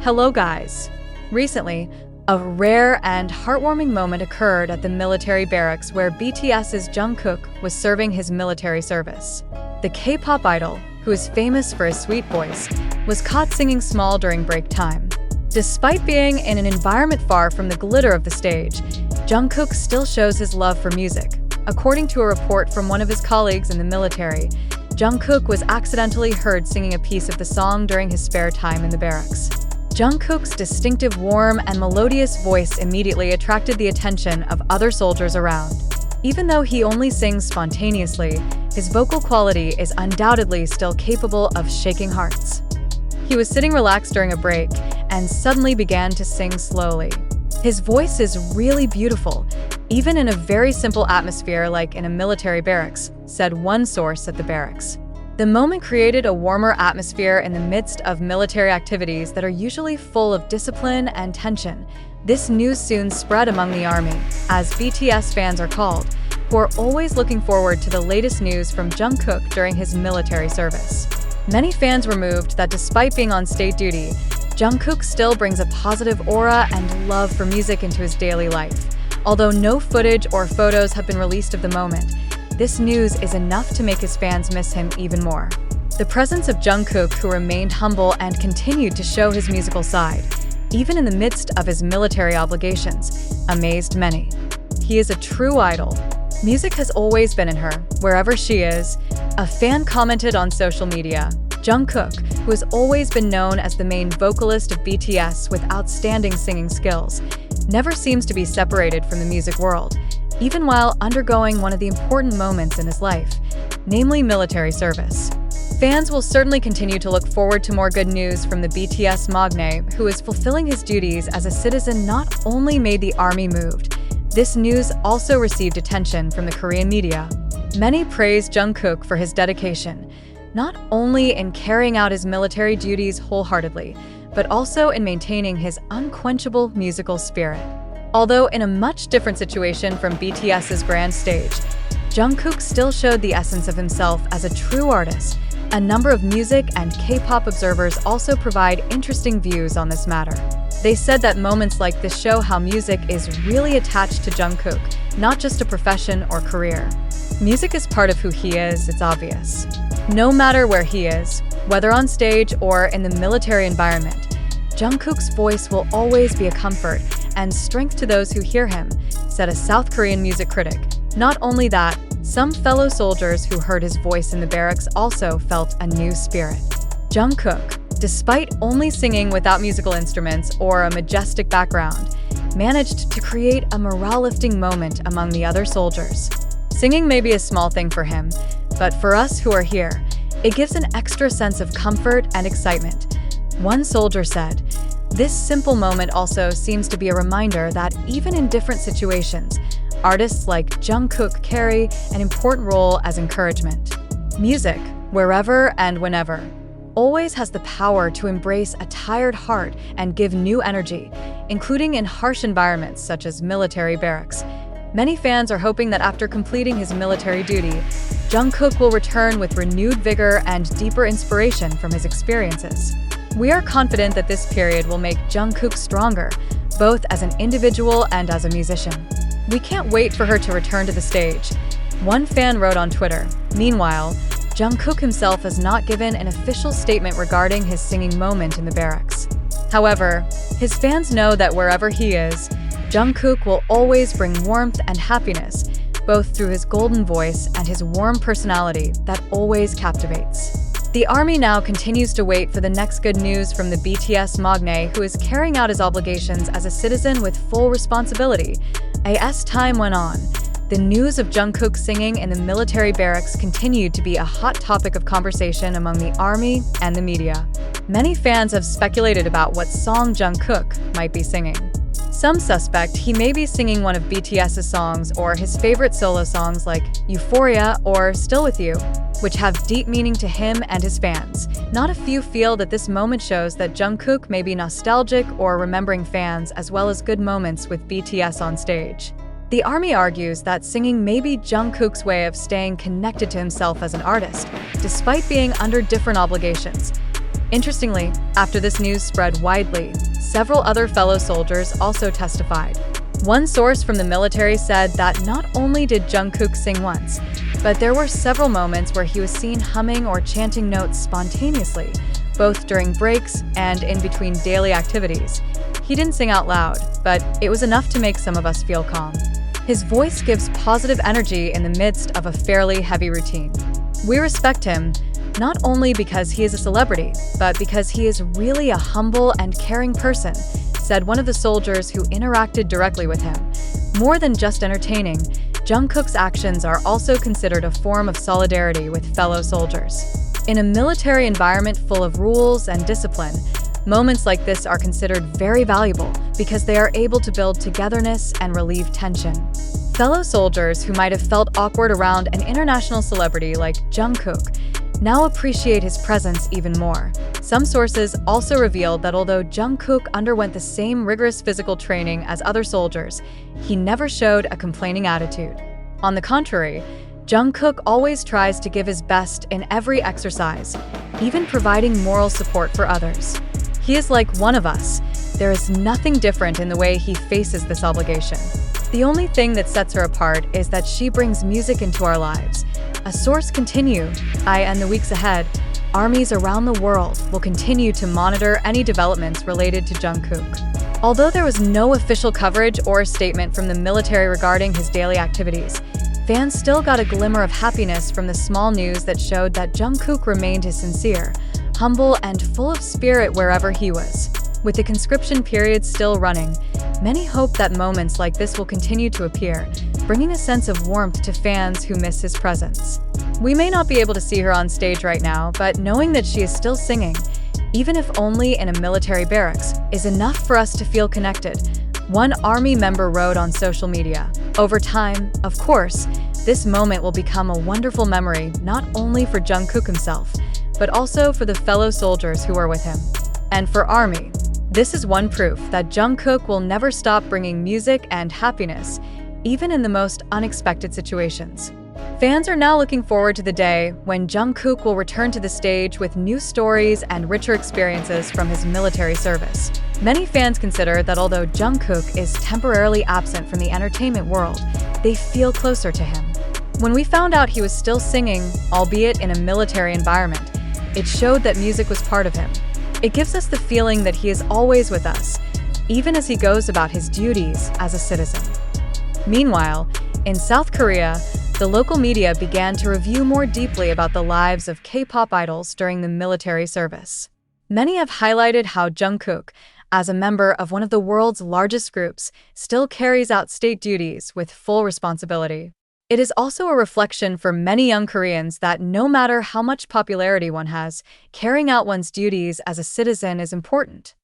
Hello guys! Recently, a rare and heartwarming moment occurred at the military barracks where BTS's Jungkook was serving his military service. The K-pop idol, who is famous for his sweet voice, was caught singing small during break time. Despite being in an environment far from the glitter of the stage, Jungkook still shows his love for music. According to a report from one of his colleagues in the military, Jungkook was accidentally heard singing a piece of the song during his spare time in the barracks. Jungkook's distinctive, warm, and melodious voice immediately attracted the attention of other soldiers around. Even though he only sings spontaneously, his vocal quality is undoubtedly still capable of shaking hearts. He was sitting relaxed during a break and suddenly began to sing slowly. His voice is really beautiful, even in a very simple atmosphere like in a military barracks, said one source at the barracks. The moment created a warmer atmosphere in the midst of military activities that are usually full of discipline and tension. This news soon spread among the army, as BTS fans are called, who are always looking forward to the latest news from Jungkook during his military service. Many fans were moved that despite being on state duty, Jungkook still brings a positive aura and love for music into his daily life. Although no footage or photos have been released of the moment, this news is enough to make his fans miss him even more. The presence of Jungkook, who remained humble and continued to show his musical side, even in the midst of his military obligations, amazed many. He is a true idol. Music has always been in her, wherever she is. A fan commented on social media, Jungkook, who has always been known as the main vocalist of BTS with outstanding singing skills, never seems to be separated from the music world, even while undergoing one of the important moments in his life, namely military service. Fans will certainly continue to look forward to more good news from the BTS magnate, who is fulfilling his duties as a citizen. Not only made the army moved, this news also received attention from the Korean media. Many praised Jungkook for his dedication, not only in carrying out his military duties wholeheartedly, but also in maintaining his unquenchable musical spirit. Although in a much different situation from BTS's grand stage, Jungkook still showed the essence of himself as a true artist. A number of music and K-pop observers also provide interesting views on this matter. They said that moments like this show how music is really attached to Jungkook, not just a profession or career. Music is part of who he is, it's obvious. No matter where he is, whether on stage or in the military environment, Jungkook's voice will always be a comfort and strength to those who hear him, said a South Korean music critic. Not only that, some fellow soldiers who heard his voice in the barracks also felt a new spirit. Jungkook, despite only singing without musical instruments or a majestic background, managed to create a morale-lifting moment among the other soldiers. Singing may be a small thing for him, but for us who are here, it gives an extra sense of comfort and excitement. One soldier said, "This simple moment also seems to be a reminder that even in different situations, artists like Jungkook carry an important role as encouragement. Music, wherever and whenever, always has the power to embrace a tired heart and give new energy, including in harsh environments such as military barracks." Many fans are hoping that after completing his military duty, Jungkook will return with renewed vigor and deeper inspiration from his experiences. We are confident that this period will make Jungkook stronger, both as an individual and as a musician. We can't wait for her to return to the stage, one fan wrote on Twitter. Meanwhile, Jungkook himself has not given an official statement regarding his singing moment in the barracks. However, his fans know that wherever he is, Jungkook will always bring warmth and happiness, both through his golden voice and his warm personality that always captivates. The army now continues to wait for the next good news from the BTS magnate, who is carrying out his obligations as a citizen with full responsibility. As time went on, the news of Jungkook singing in the military barracks continued to be a hot topic of conversation among the army and the media. Many fans have speculated about what song Jungkook might be singing. Some suspect he may be singing one of BTS's songs or his favorite solo songs like Euphoria or Still With You, which have deep meaning to him and his fans. Not a few feel that this moment shows that Jungkook may be nostalgic or remembering fans as well as good moments with BTS on stage. The army argues that singing may be Jungkook's way of staying connected to himself as an artist, despite being under different obligations. Interestingly, after this news spread widely, several other fellow soldiers also testified. One source from the military said that not only did Jungkook sing once, but there were several moments where he was seen humming or chanting notes spontaneously, both during breaks and in between daily activities. He didn't sing out loud, but it was enough to make some of us feel calm. His voice gives positive energy in the midst of a fairly heavy routine. We respect him, not only because he is a celebrity, but because he is really a humble and caring person, said one of the soldiers who interacted directly with him. More than just entertaining, Jungkook's actions are also considered a form of solidarity with fellow soldiers. In a military environment full of rules and discipline, moments like this are considered very valuable because they are able to build togetherness and relieve tension. Fellow soldiers who might have felt awkward around an international celebrity like Jungkook now appreciate his presence even more. Some sources also revealed that although Jungkook underwent the same rigorous physical training as other soldiers, he never showed a complaining attitude. On the contrary, Jungkook always tries to give his best in every exercise, even providing moral support for others. He is like one of us. There is nothing different in the way he faces this obligation. The only thing that sets her apart is that she brings music into our lives. A source continued, in the weeks ahead, armies around the world will continue to monitor any developments related to Jungkook. Although there was no official coverage or statement from the military regarding his daily activities, fans still got a glimmer of happiness from the small news that showed that Jungkook remained his sincere, humble, and full of spirit wherever he was. With the conscription period still running, many hope that moments like this will continue to appear, bringing a sense of warmth to fans who miss his presence. We may not be able to see her on stage right now, but knowing that she is still singing, even if only in a military barracks, is enough for us to feel connected. One army member wrote on social media, "Over time, of course, this moment will become a wonderful memory not only for Jungkook himself, but also for the fellow soldiers who are with him. And for ARMY, this is one proof that Jungkook will never stop bringing music and happiness, even in the most unexpected situations." Fans are now looking forward to the day when Jungkook will return to the stage with new stories and richer experiences from his military service. Many fans consider that although Jungkook is temporarily absent from the entertainment world, they feel closer to him. When we found out he was still singing, albeit in a military environment, it showed that music was part of him. It gives us the feeling that he is always with us, even as he goes about his duties as a citizen. Meanwhile, in South Korea, the local media began to review more deeply about the lives of K-pop idols during the military service. Many have highlighted how Jungkook, as a member of one of the world's largest groups, still carries out state duties with full responsibility. It is also a reflection for many young Koreans that no matter how much popularity one has, carrying out one's duties as a citizen is important.